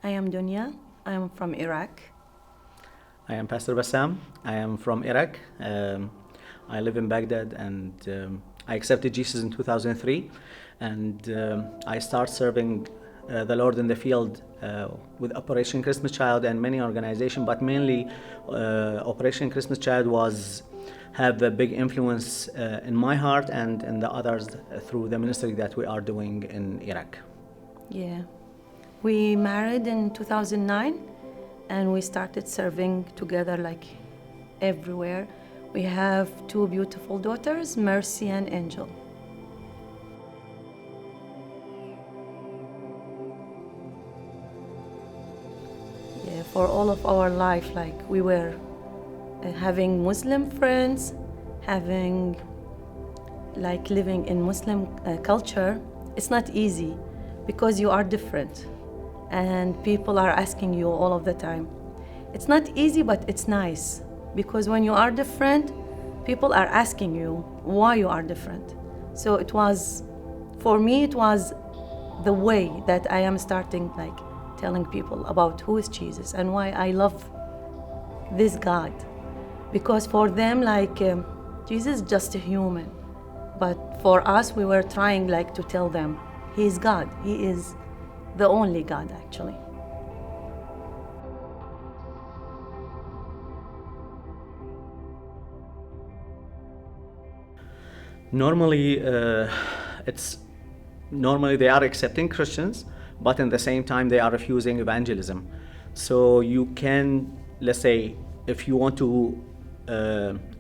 I am Dunia. I am from Iraq. I am Pastor Bassam. I am from Iraq. I live in Baghdad, and I accepted Jesus in 2003, and I start serving the Lord in the field with Operation Christmas Child and many organizations, but mainly Operation Christmas Child have a big influence in my heart and in the others through the ministry that we are doing in Iraq. Yeah. We married in 2009 and we started serving together like everywhere. We have two beautiful daughters, Mercy and Angel. Yeah, for all of our life, like we were having Muslim friends, having like living in Muslim culture. It's not easy because you are different and people are asking you all of the time. It's not easy, but it's nice because when you are different, people are asking you why you are different. So it was, for me, it was the way that I am starting like telling people about who is Jesus and why I love this God. Because for them, like Jesus is just a human, but for us, we were trying like to tell them He is God. He is the only God, actually. Normally, normally they are accepting Christians, but in the same time they are refusing evangelism. So you can, let's say, if you want to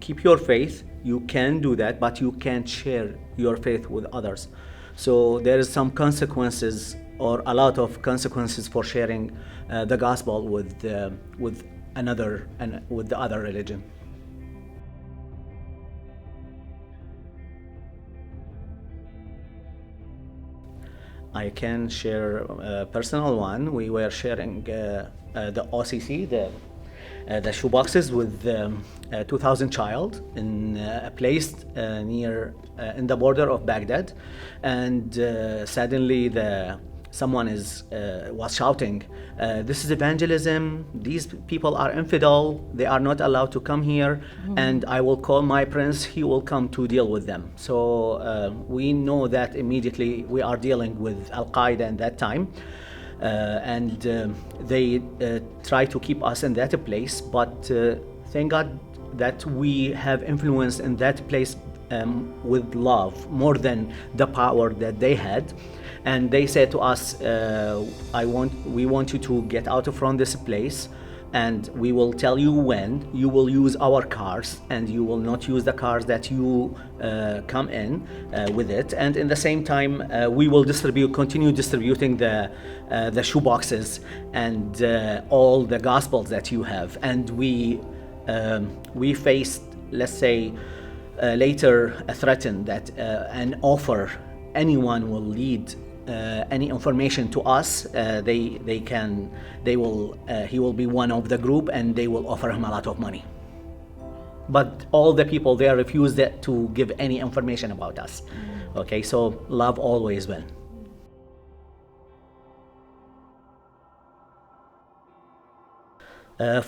keep your faith, you can do that, but you can't share your faith with others. So there is some consequences, or a lot of consequences, for sharing the gospel with the other religion. I can share a personal one. We were sharing the OCC, the shoeboxes with 2,000 child in a place near in the border of Baghdad, and suddenly someone was shouting, "This is evangelism. These people are infidel. They are not allowed to come here, and I will call my prince. He will come to deal with them." So we know that immediately we are dealing with Al Qaeda at that time. And they try to keep us in that place, but thank God that we have influence in that place with love more than the power that they had. And they said to us, we want you to get out from this place, and we will tell you when. You will use our cars, and you will not use the cars that you come in with it. And in the same time, we will continue distributing the shoeboxes and all the gospels that you have. And we faced, let's say, later a threat that an offer anyone will lead any information to us, he will be one of the group, and they will offer him a lot of money. But all the people there refused to give any information about us. Okay, so love always wins.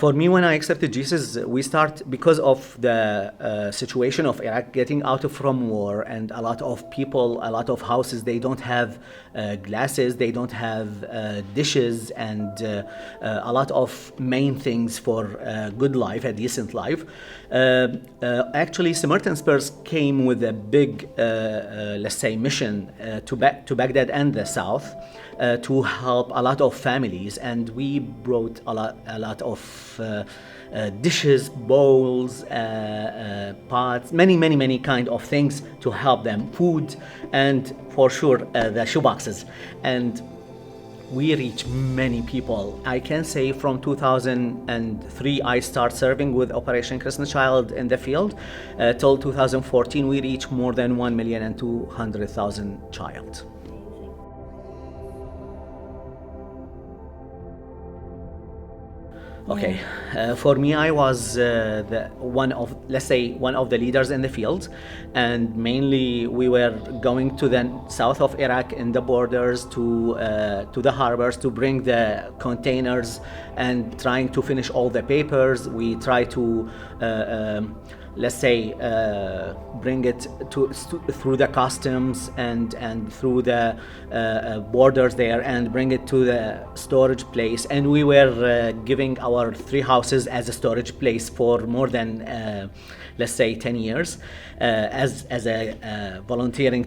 For me, when I accepted Jesus, we start because of the situation of Iraq, getting out from war, and a lot of people, a lot of houses, they don't have glasses, they don't have dishes, and a lot of main things for a good life, a decent life. Actually, Samaritan Spurs came with a big, let's say, mission to Baghdad and the south. To help a lot of families, and we brought a lot of dishes, bowls, pots, many kind of things to help them, food, and for sure the shoeboxes. And we reach many people. I can say from 2003 I start serving with Operation Christmas Child in the field till 2014 we reach more than 1,200,000 child. Okay, for me, I was the one of, let's say, one of the leaders in the field, and mainly we were going to the south of Iraq in the borders to the harbors to bring the containers and trying to finish all the papers. We try to let's say, bring it through the customs and through the borders there and bring it to the storage place. And we were giving our 3 houses as a storage place for more than, let's say, 10 years as a volunteering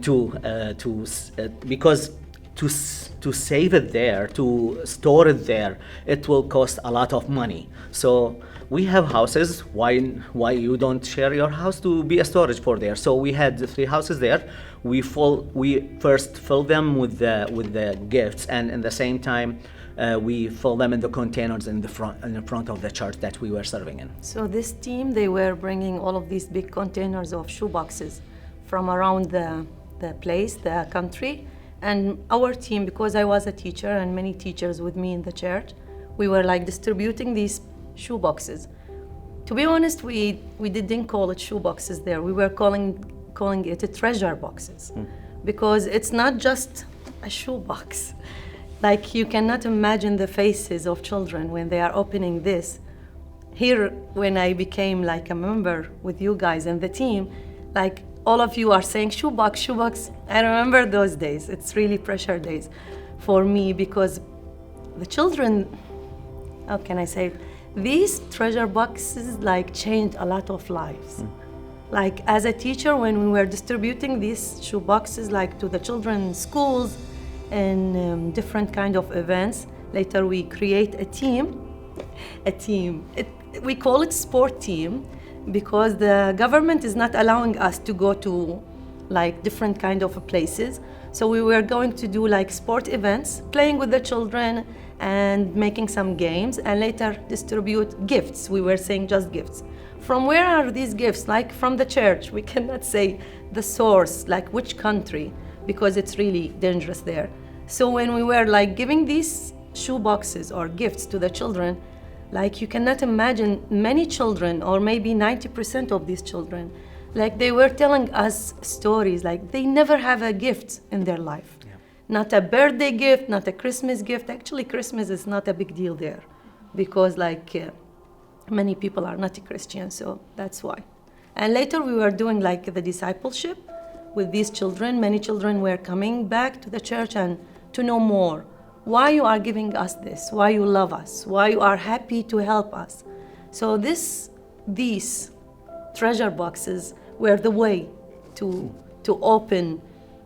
because to save it there, to store it there, it will cost a lot of money. So we have houses. Why you don't share your house to be a storage for there? So we had 3 houses there. We first fill them with the gifts, and in the same time we fill them in the containers in the front of the church that we were serving in. So this team, they were bringing all of these big containers of shoeboxes from around the place, the country. And our team, because I was a teacher and many teachers with me in the church, we were like distributing these shoeboxes. To be honest, we didn't call it shoeboxes there. We were calling it a treasure boxes, because it's not just a shoebox. Like, you cannot imagine the faces of children when they are opening this. Here, when I became like a member with you guys and the team, like, all of you are saying shoebox, shoebox. I remember those days. It's really pressure days for me, because the children, how can I say it? These treasure boxes like changed a lot of lives. Like, as a teacher, when we were distributing these shoe boxes like to the children's schools and different kind of events, later we create a team. We call it sport team, because the government is not allowing us to go to like different kind of places. So we were going to do like sport events, playing with the children and making some games, and later distribute gifts. We were saying just gifts. From where are these gifts? Like, from the church. We cannot say the source, like which country, because it's really dangerous there. So when we were like giving these shoe boxes or gifts to the children, like, you cannot imagine, many children, or maybe 90% of these children, like, they were telling us stories, like they never have a gift in their life. Yeah. Not a birthday gift, not a Christmas gift. Actually, Christmas is not a big deal there, because like many people are not Christian, so that's why. And later we were doing like the discipleship with these children. Many children were coming back to the church and to know more. Why you are giving us this, why you love us, why you are happy to help us. So these treasure boxes were the way to open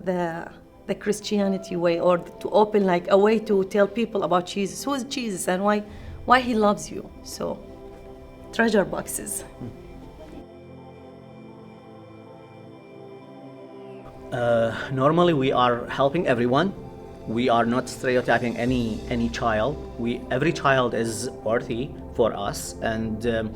the Christianity way, or to open like a way to tell people about Jesus, who is Jesus and why he loves you. So treasure boxes. Normally we are helping everyone. We are not stereotyping any child. Every child is worthy for us, and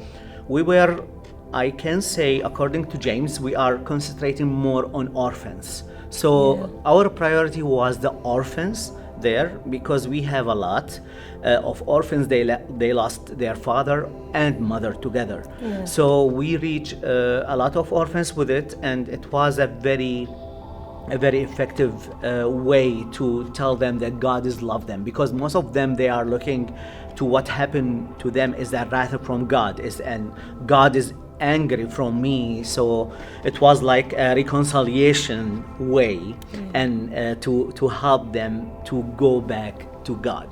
we were, I can say, according to James, we are concentrating more on orphans. So our priority was the orphans there, because we have a lot of orphans. They lost their father and mother together. Yeah. So we reach a lot of orphans with it, and it was a very effective way to tell them that God is love them, because most of them, they are looking to what happened to them is that wrath from God, and God is angry from me. So it was like a reconciliation way, and to help them to go back to God.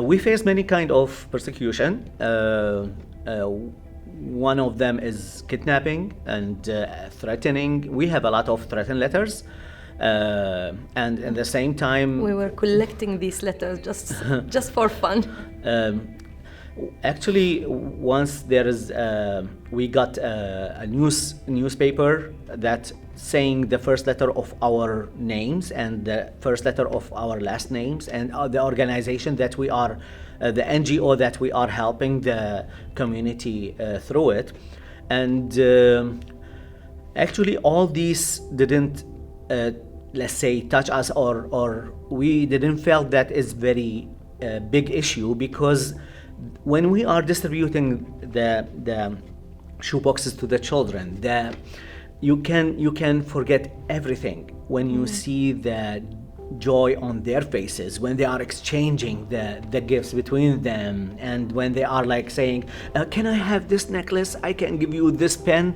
We face many kind of persecution. One of them is kidnapping and threatening. We have a lot of threatened letters, and at the same time, we were collecting these letters just for fun. Actually, once there is, we got a newspaper that saying the first letter of our names and the first letter of our last names, and the organization that we are, the NGO that we are helping the community through it. And Actually, all these didn't, let's say, touch us, or we didn't feel that is very big issue, because when we are distributing the shoe boxes to the children, you can forget everything when you see the joy on their faces when they are exchanging the gifts between them, and when they are like saying, can I have this necklace, I can give you this pen,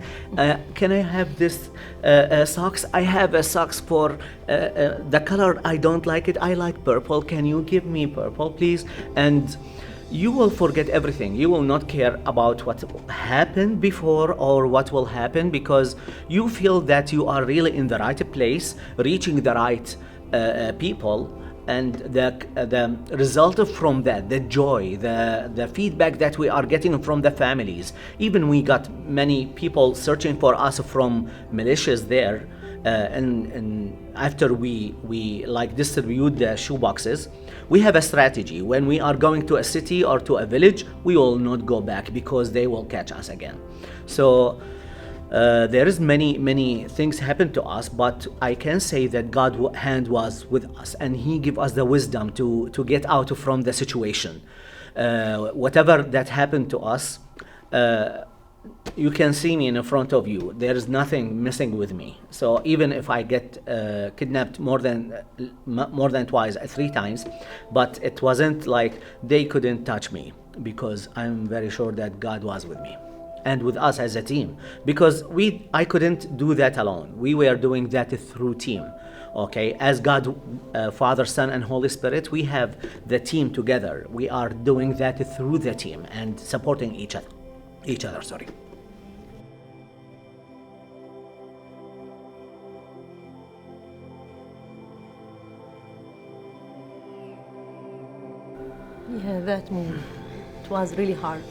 can I have this socks, I have a socks for the color, I don't like it, I like purple, can you give me purple please? And you will forget everything. You will not care about what happened before or what will happen, because you feel that you are really in the right place, reaching the right people, and the result from that, the joy, the feedback that we are getting from the families. Even we got many people searching for us from militias there, and after we like distribute the shoe boxes, we have a strategy. When we are going to a city or to a village, we will not go back because they will catch us again. So there is many things happen to us, but I can say that God's hand was with us, and He gave us the wisdom to get out from the situation. Whatever that happened to us, you can see me in front of you. There is nothing missing with me. So even if I get kidnapped more than twice, 3 times, but it wasn't like they couldn't touch me, because I'm very sure that God was with me and with us as a team, because I couldn't do that alone. We were doing that through team. Okay, as God, Father, Son, and Holy Spirit, we have the team together. We are doing that through the team and supporting each other. Sorry. Yeah, that move, it was really hard.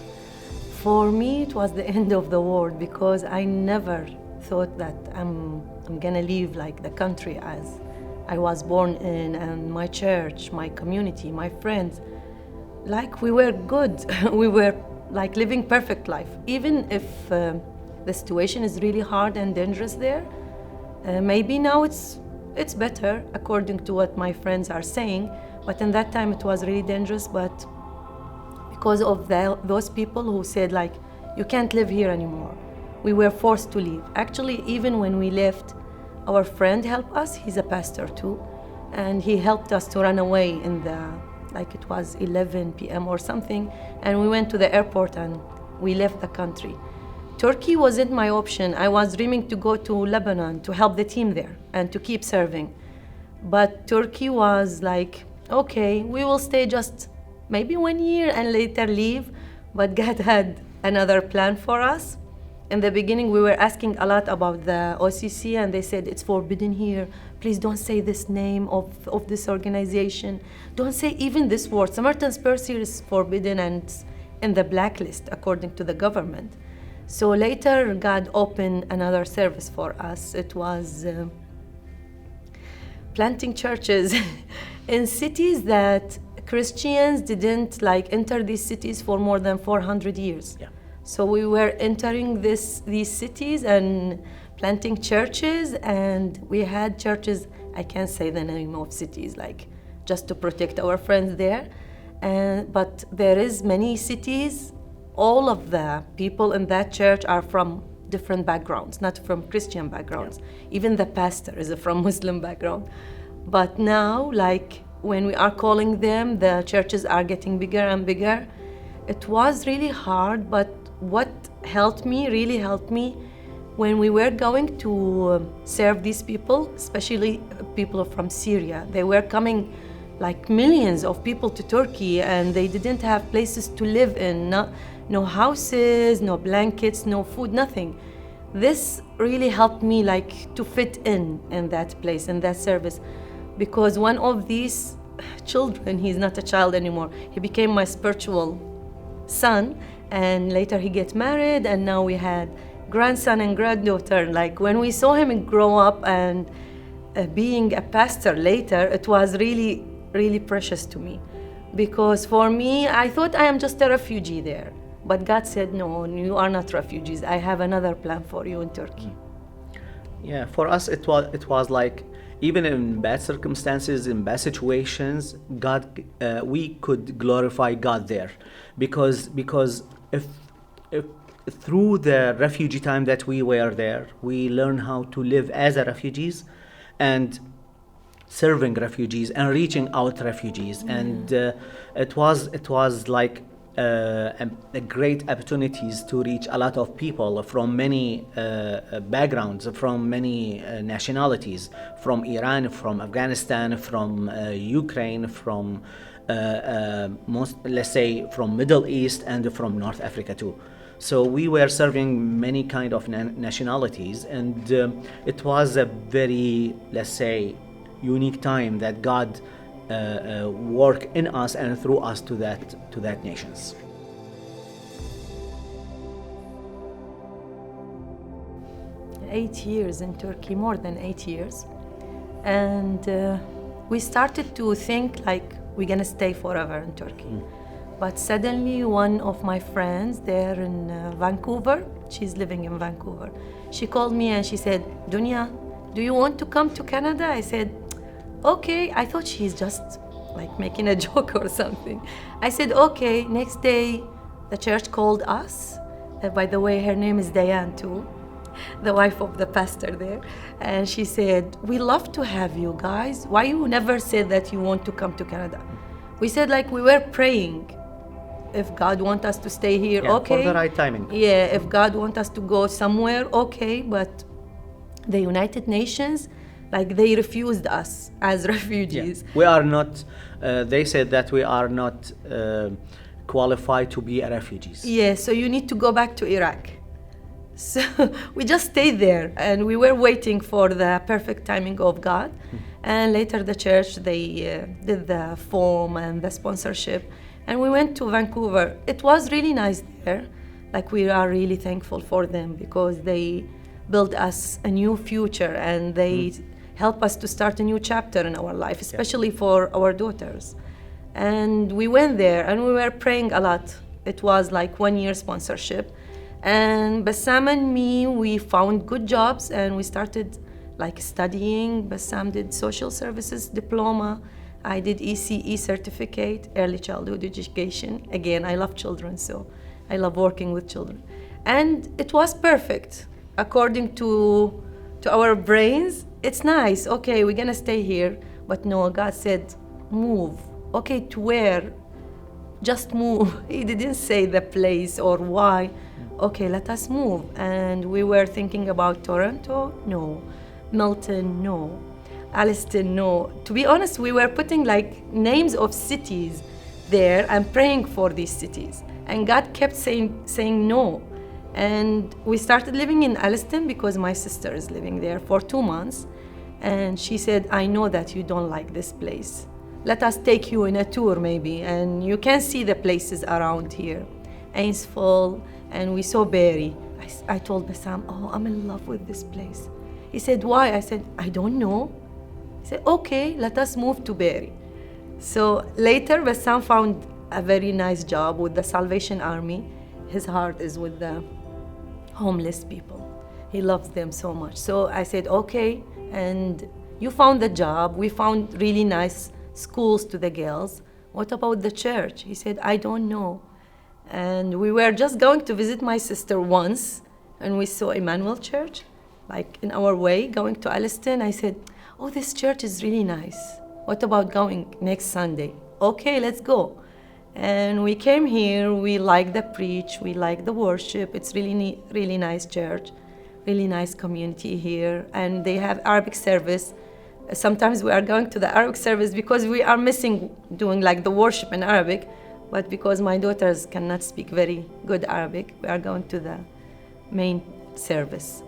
For me, it was the end of the world, because I never thought that I'm gonna leave like the country as I was born in, and my church, my community, my friends. Like, we were good. We were like living perfect life. Even if the situation is really hard and dangerous there, maybe now it's better according to what my friends are saying. But in that time it was really dangerous. But because of those people who said like, you can't live here anymore, we were forced to leave. Actually, even when we left, our friend helped us. He's a pastor too, and he helped us to run away in the, like it was 11 p.m. or something, and we went to the airport and we left the country. Turkey wasn't my option. I was dreaming to go to Lebanon to help the team there and to keep serving. But Turkey was like, okay, we will stay just maybe 1 year and later leave. But God had another plan for us. In the beginning, we were asking a lot about the OCC, and they said, it's forbidden here. Please don't say this name of this organization. Don't say even this word. Samaritan's Purse here is forbidden and it's in the blacklist according to the government. So later, God opened another service for us. It was planting churches in cities that Christians didn't like enter these cities for more than 400 years. Yeah. So we were entering these cities and planting churches, and we had churches, I can't say the name of cities, like just to protect our friends there. But there is many cities, all of the people in that church are from different backgrounds, not from Christian backgrounds. Yeah. Even the pastor is from Muslim background. But now, like when we are calling them, the churches are getting bigger and bigger. It was really hard, but what really helped me, when we were going to serve these people, especially people from Syria. They were coming like millions of people to Turkey, and they didn't have places to live in, no houses, no blankets, no food, nothing. This really helped me like to fit in that place, in that service, because one of these children, he's not a child anymore, he became my spiritual son, and later he get married, and now we had grandson and granddaughter. Like when we saw him grow up and being a pastor later, it was really, really precious to me, because for me, I thought I am just a refugee there, but God said, no, you are not refugees. I have another plan for you in Turkey. Yeah, for us it was like, even in bad circumstances, in bad situations, God, we could glorify God there, because if through the refugee time that we were there, we learn how to live as a refugees, and serving refugees and reaching out refugees, and it was like a great opportunities to reach a lot of people from many backgrounds, from many nationalities, from Iran, from Afghanistan, from Ukraine, from most, let's say, from Middle East, and from North Africa too. So we were serving many kind of nationalities, and it was a very, let's say, unique time that God work in us and through us to that nations. Eight years in Turkey, more than 8 years. And we started to think like we're gonna stay forever in Turkey. But suddenly one of my friends there in Vancouver, she's living in Vancouver, she called me and she said, Dunia, do you want to come to Canada? I said, okay. I thought she's just like making a joke or something. I said, okay. Next day, the church called us. By the way, her name is Diane too, the wife of the pastor there. And she said, we love to have you guys. Why you never said that you want to come to Canada? We said like we were praying. If God wants us to stay here, Yeah, okay. for the right timing. Yeah, if God wants us to go somewhere, okay. But the United Nations, like they refused us as refugees. We are not, they said that we are not qualified to be refugees. Yeah, so you need to go back to Iraq. So we just stayed there, and we were waiting for the perfect timing of God. And later the church, they did the form and the sponsorship, and we went to Vancouver. It was really nice there. Like, we are really thankful for them because they built us a new future, and they help us to start a new chapter in our life, especially for our daughters. And we went there and we were praying a lot. It was like 1 year sponsorship. And Bassam and me, we found good jobs and we started like studying. Bassam did social services diploma. I did ECE certificate, early childhood education. Again, I love children, so I love working with children. And it was perfect. According to our brains, it's nice. Okay, we're gonna stay here. But no, God said, move. Okay, to where? Just move. He didn't say the place or why. Okay, let us move. And we were thinking about Toronto, no. Milton, no. Alliston, no. To be honest, we were putting like names of cities there and praying for these cities. And God kept saying no. And we started living in Alliston because my sister is living there for 2 months. And she said, I know that you don't like this place. Let us take you in a tour maybe, and you can see the places around here. Ainsful, and we saw Barrie. I told Bassam, oh, I'm in love with this place. He said, why? I said, I don't know. He said, okay, let us move to Barrie. So later, Bassam found a very nice job with the Salvation Army. His heart is with the homeless people. He loves them so much. So I said, okay, and you found the job. We found really nice schools to the girls. What about the church? He said, I don't know. And we were just going to visit my sister once, and we saw Emmanuel Church, like in our way, going to Alliston. I said, oh, this church is really nice. What about going next Sunday? Okay, let's go. And we came here, we like the preach, we like the worship. It's really, really nice church, really nice community here. And they have Arabic service. Sometimes we are going to the Arabic service because we are missing doing like the worship in Arabic, but because my daughters cannot speak very good Arabic, we are going to the main service.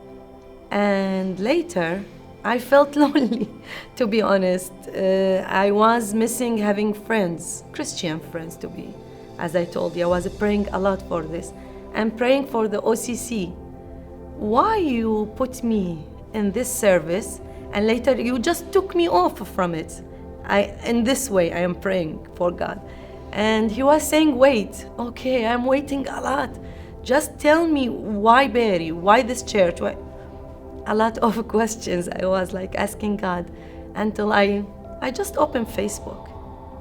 And later, I felt lonely, to be honest. I was missing having friends, Christian friends to be. As I told you, I was praying a lot for this. And praying for the OCC. Why you put me in this service and later you just took me off from it? In this way, I am praying for God. And he was saying, wait, okay, I'm waiting a lot. Just tell me why Barrie, why this church? Why? a lot of questions. I was like asking God until I just opened Facebook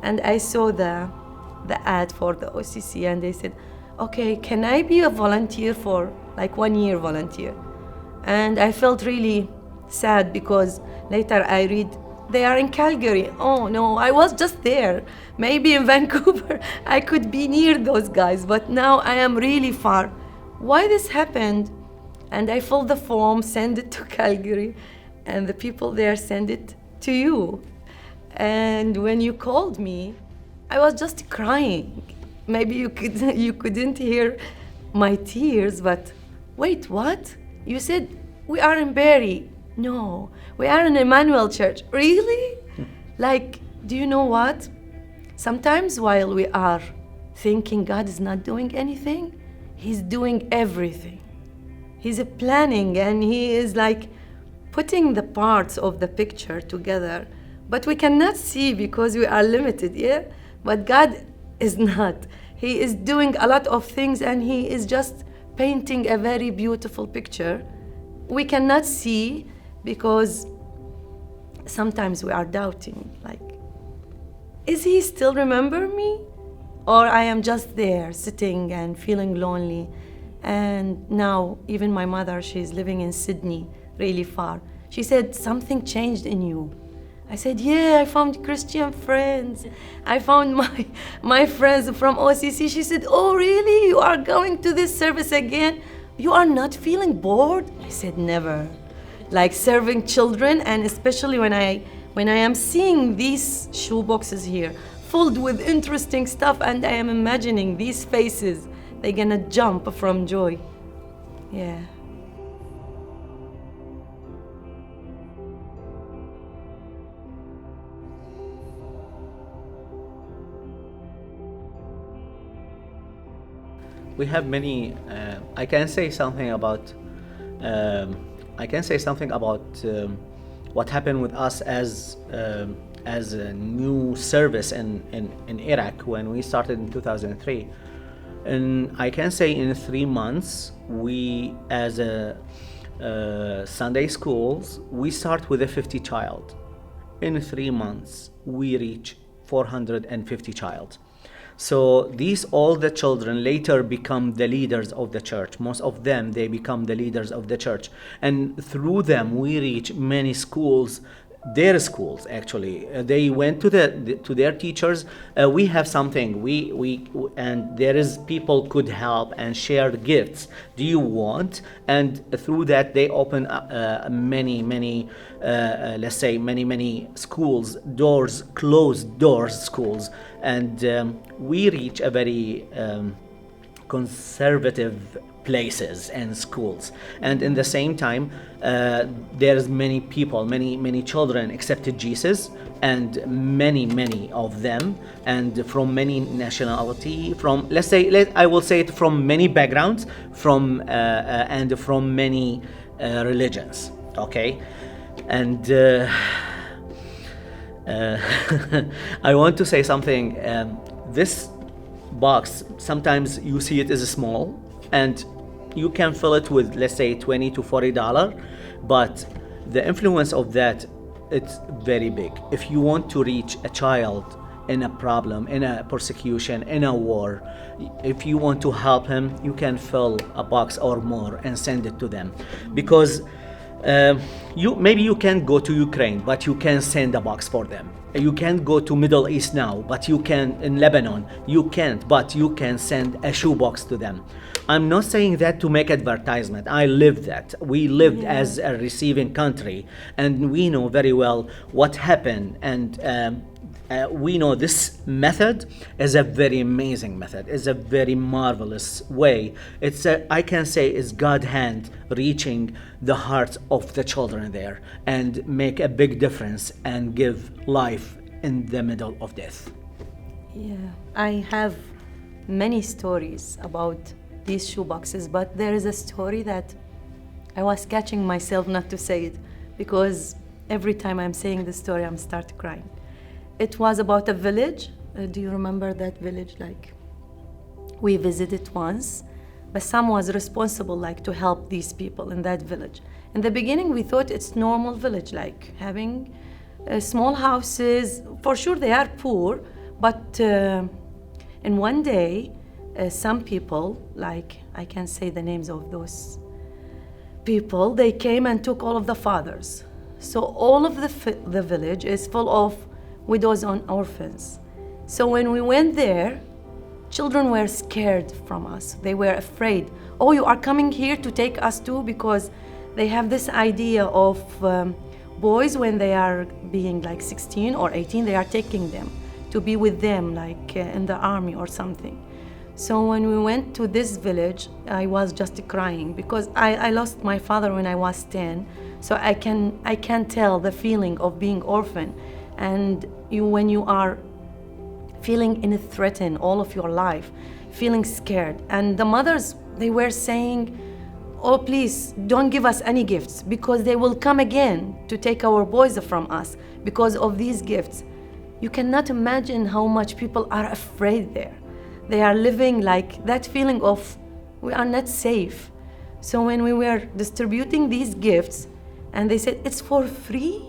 and I saw the ad for the OCC, and they said, okay, can I be a volunteer for like 1 year volunteer? And I felt really sad because later I read they are in Calgary. Oh no, I was just there. Maybe in Vancouver I could be near those guys, but now I am really far. Why this happened? And I filled the form, send it to Calgary, and the people there send it to you. And when you called me, I was just crying. Maybe you couldn't hear my tears, but wait, what? You said we are in Barrie. No, we are in Emmanuel Church. Really? Like, do you know what? Sometimes while we are thinking God is not doing anything, He's doing everything. He's planning, and He is like putting the parts of the picture together, but we cannot see because we are limited, yeah? But God is not. He is doing a lot of things, and He is just painting a very beautiful picture. We cannot see because sometimes we are doubting, like, is He still remember me? Or I am just there sitting and feeling lonely. And now even my mother, she's living in Sydney, really far. She said, something changed in you. I said, yeah, I found Christian friends. I found my friends from OCC. She said, oh, really? You are going to this service again? You are not feeling bored? I said, never. Like serving children, and especially when I am seeing these shoe boxes here, filled with interesting stuff, and I am imagining these faces, they're gonna jump from joy. Yeah. We have many. I can say something about. What happened with us as a new service in Iraq when we started in 2003. And I can say in 3 months, we as a Sunday schools, we start with a 50 child. In 3 months, we reach 450 child. So these all the children later become the leaders of the church. Most of them, they become the leaders of the church. And through them, we reach many schools, their schools actually. They went to their teachers. We have something. And there is people could help and share gifts. Do you want? And through that, they open many let's say many schools, closed doors schools, and we reach a very conservative places and schools. And in the same time, there's many people, many children accepted Jesus, and many of them, and from many nationality, from I will say it, from many backgrounds, and from many religions. Okay, and I want to say something. This box, sometimes you see it as small, and you can fill it with, let's say, $20 to $40, but the influence of that, it's very big. If you want to reach a child in a problem, in a persecution, in a war, if you want to help him, you can fill a box or more and send it to them. Because maybe you can't go to Ukraine, but you can send a box for them. You can't go to Middle East now, but you can in Lebanon. You can't, but you can send a shoebox to them. I'm not saying that to make advertisement. I lived that. We lived as a receiving country, and we know very well what happened. And we know this method is a very amazing method. It's a very marvelous way. I can say it's God's hand reaching the hearts of the children there and make a big difference and give life in the middle of death. Yeah, I have many stories about these shoeboxes, but there is a story that I was catching myself not to say it, because every time I'm saying the story, I'm start crying. It was about a village. Do you remember that village? Like, we visited once Bassam was responsible like to help these people in that village. In the beginning, we thought it's normal village, like having small houses. For sure, they are poor, but in one day, some people, like I can say the names of those people, they came and took all of the fathers. So all of the village is full of widows and orphans. So when we went there, children were scared from us. They were afraid. Oh, you are coming here to take us too? Because they have this idea of boys when they are being like 16 or 18, they are taking them to be with them like in the army or something. So when we went to this village, I was just crying because I lost my father when I was 10. So I can tell the feeling of being orphan. And when you are feeling in a threatened all of your life, feeling scared. And the mothers, they were saying, oh, please don't give us any gifts because they will come again to take our boys from us because of these gifts. You cannot imagine how much people are afraid there. They are living like that feeling of we are not safe. So when we were distributing these gifts and they said, it's for free?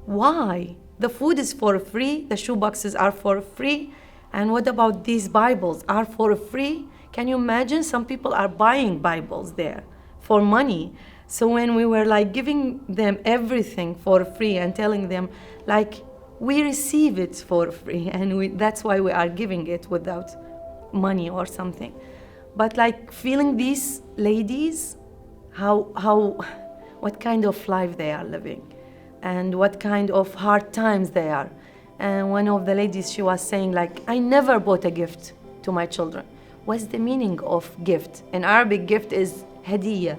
Why? The food is for free, the shoeboxes are for free, and what about these Bibles are for free? Can you imagine? Some people are buying Bibles there for money. So when we were like giving them everything for free and telling them like we receive it for free and that's why we are giving it without money or something. But like feeling these ladies, what kind of life they are living and what kind of hard times they are. And one of the ladies, she was saying like, I never bought a gift to my children. What's the meaning of gift? In Arabic, gift is hadiyah.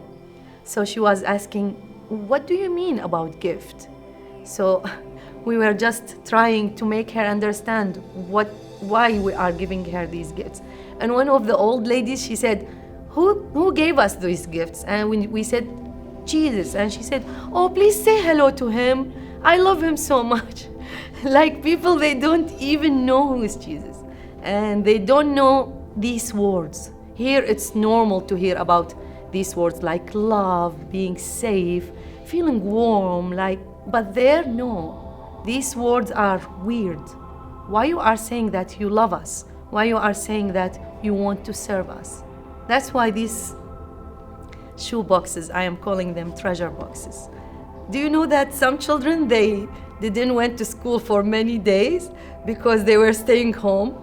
So she was asking, what do you mean about gift? So we were just trying to make her understand why we are giving her these gifts. And one of the old ladies, she said, who gave us these gifts? And we said, Jesus. And she said, oh, please say hello to him. I love him so much. Like people, they don't even know who is Jesus. And they don't know these words. Here it's normal to hear about these words like love, being safe, feeling warm, but there, no. These words are weird. Why you are saying that you love us? Why you are saying that you want to serve us? That's why these shoe boxes, I am calling them treasure boxes. Do you know that some children, they didn't went to school for many days because they were staying home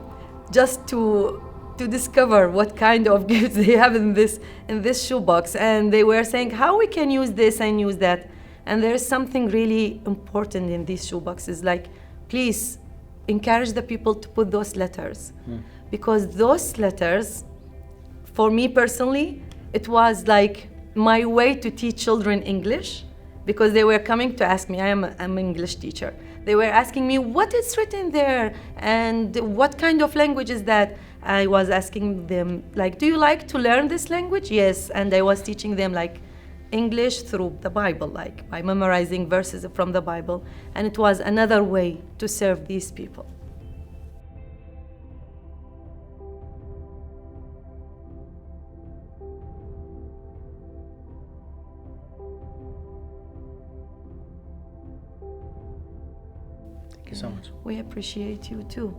just to discover what kind of gifts they have in this shoebox, and they were saying how we can use this and use that. And there's something really important in these shoeboxes, like please encourage the people to put those letters, because those letters, for me personally, it was like my way to teach children English, because they were coming to ask me, I'm an English teacher. They were asking me what is written there and what kind of language is that. I was asking them, like, do you like to learn this language? Yes. And I was teaching them like English through the Bible, like by memorizing verses from the Bible. And it was another way to serve these people. Thank you so much. We appreciate you too.